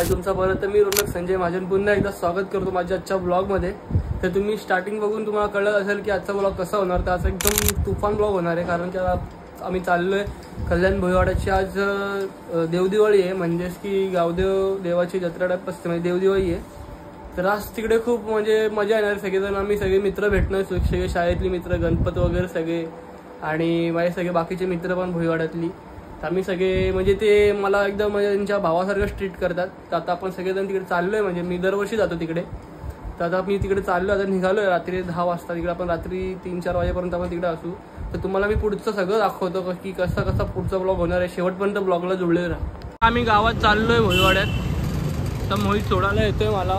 तुमचा परत मी रोनक संजय महाजन पुन्हा एकदा स्वागत करतो माझ्या आजच्या ब्लॉगमध्ये। तर तुम्ही स्टार्टिंग बघून तुम्हाला कळलं असेल की आजचा ब्लॉग कसा होणार। तर आज एकदम तुफान ब्लॉग होणार आहे, कारण की आम्ही चाललोय कल्याण भोईवाड्याची। आज देवदिवाळी आहे, म्हणजेच की गावदेव देवाची जत्रा टाईप असते, म्हणजे देवदिवाळी आहे। तर आज तिकडे खूप म्हणजे मजा येणार सगळेजण। आम्ही सगळे मित्र भेटणार, सगळे शाळेतली मित्र, गणपत वगैरे सगळे, आणि माझे सगळे बाकीचे मित्र पण भोईवाड्यातली। आम्ही सगळे म्हणजे ते मला एकदम म्हणजे त्यांच्या भावासारखं ट्रीट करतात। तर आता आपण सगळेजण तिकडे चाललोय, म्हणजे मी दरवर्षी जातो तिकडे। तर आता मी तिकडे चाललो, आता निघालोय रात्री 10 वाजता। तिकडे आपण रात्री 3-4 वाजेपर्यंत आपण तिकडे असू। तर तुम्हाला मी पुढचं सगळं दाखवतो की कसा पुढचा ब्लॉग होणार आहे। शेवटपर्यंत ब्लॉगला जुळले राहा। आम्ही गावात चाललोय भोईवाड्यात। तर मोहित सोडायला येतोय मला।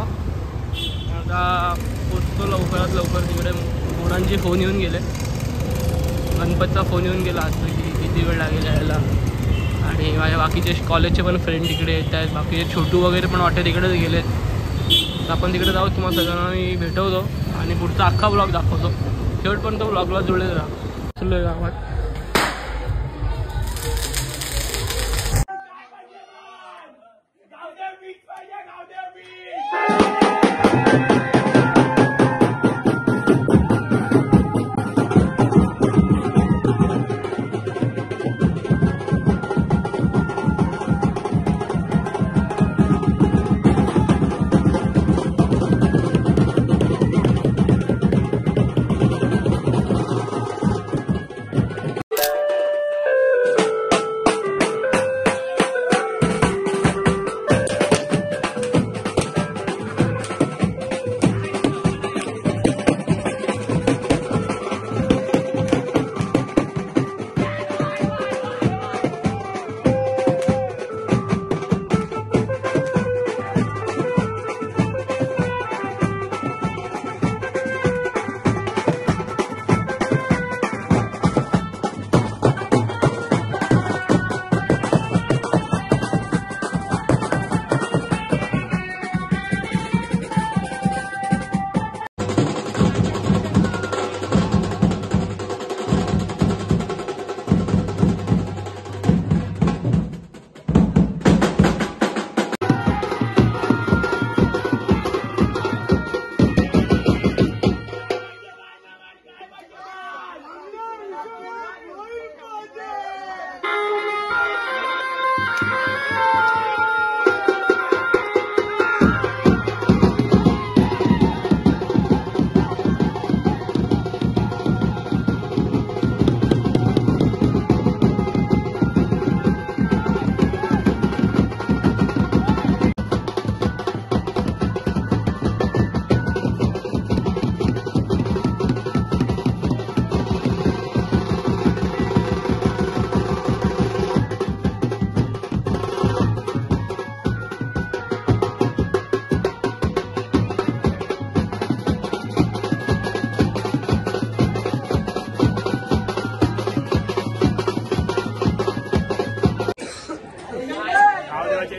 आता पोचतो लवकरात लवकर तिकडे। मुलांचे फोन येऊन गेले, गणपतचा फोन येऊन गेला असं की किती वेळ लागेल यायला। आणि माझ्या बाकीचे कॉलेजचे पण फ्रेंड तिकडे येत आहेत, बाकीचे छोटू वगैरे पण वाटते तिकडेच गेलेत। तर आपण तिकडे जाऊ, तुम्हाला सगळ्यांना मी भेटवतो आणि पुढचा अख्खा ब्लॉग दाखवतो। शेवटपर्यंत ब्लॉगला जुळले राहा। चलो गावात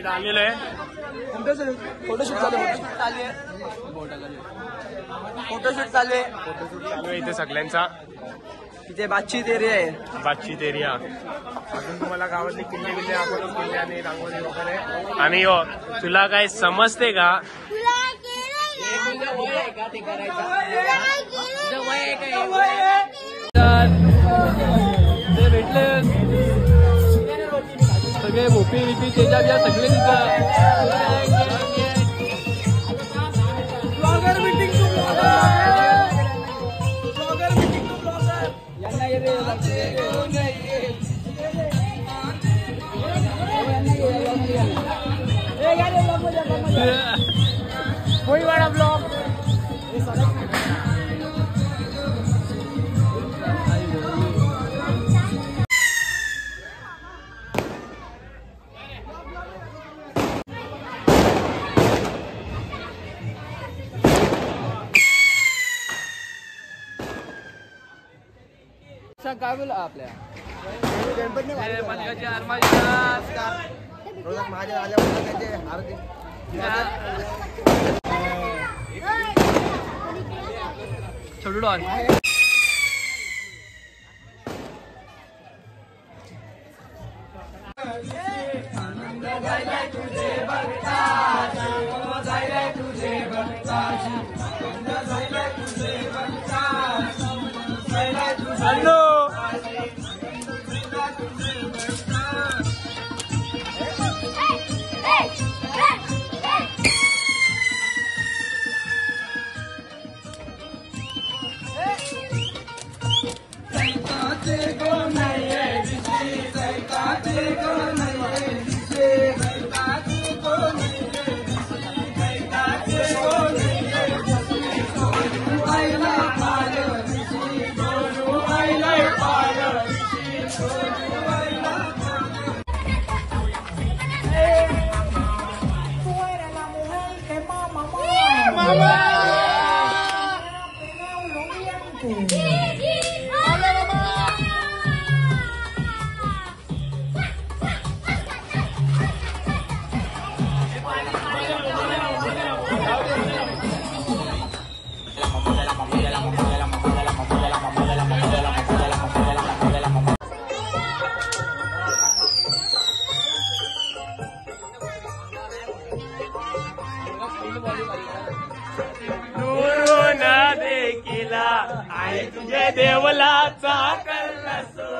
आलेलो आहे। फोटोशूट चालू आहे इथे सगळ्यांचा। इथे बातचीत एरिया आहे, बातचीत एरिया। अजून तुम्हाला गावातले किल्ले बिल्ले आपण किल्ले आणि रांगोळी वगैरे। आणि हो तुला काय समजते का? ते भेटले सगळे भोपी विपी तेजा बिया सगळे तिथं। भोईवाड़ा ब्लॉग काय बोला आपल्या महादेव आल्यापासून आरती छोटू डॉन तुझे देवलाचा कल्लसो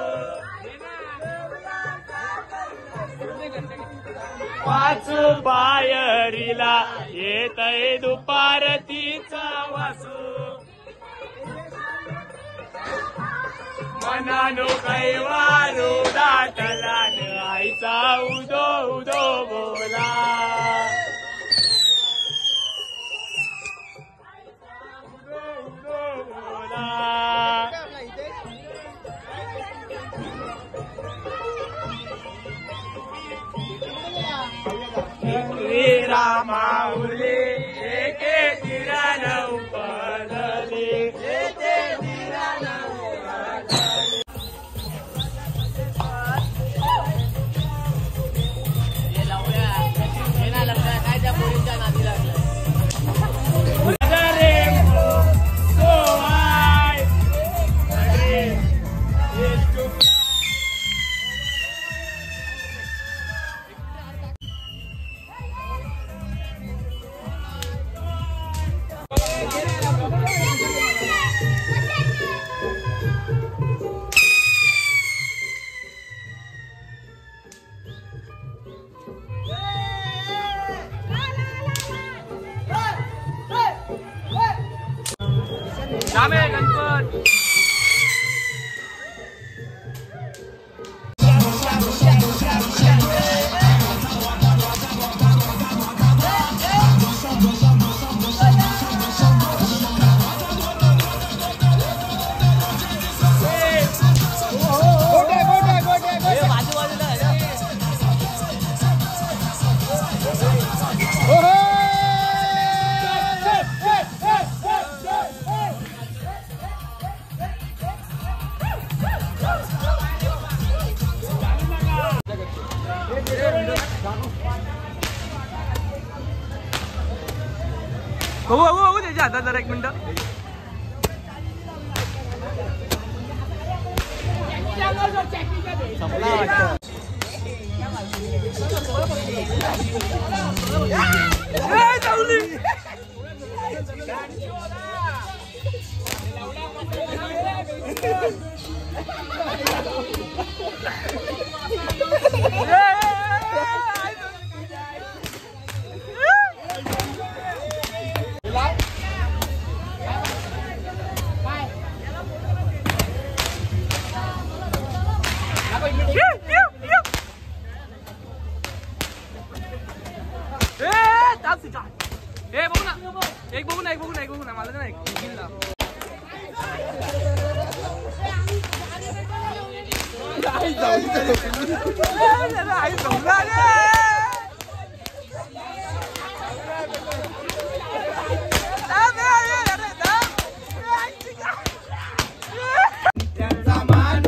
पाच पायरीला येतय दुपारतीचा वासू मनानो कैवारू दाटला आईचा उदो उदो बोला रामाऊली एके तिरान उपदली एके तिरान उपदली हे लावूया हे ना लागला काय त्या पोरीच्या नादी लागला गणपत हो त्याच्या हातात जरा एक मिनिट एक बघू ना मला नाही त्यांचा मान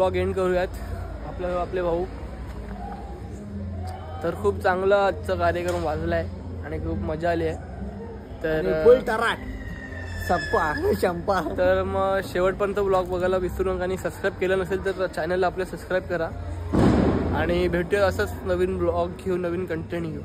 ब्लॉग एंड करूयात. आपले भाऊ तर खूप चांगला आजचा कार्यक्रम वाजला आहे आणि खूप मजा आली आहे. तर तर मग शेवटपर्यंत ब्लॉग बघायला विसरू नका आणि सबस्क्राईब केलं नसेल तर चॅनलला आपल्या सबस्क्राईब करा आणि भेटूया असंच नवीन ब्लॉग घेऊन नवीन कंटेंट घेऊ.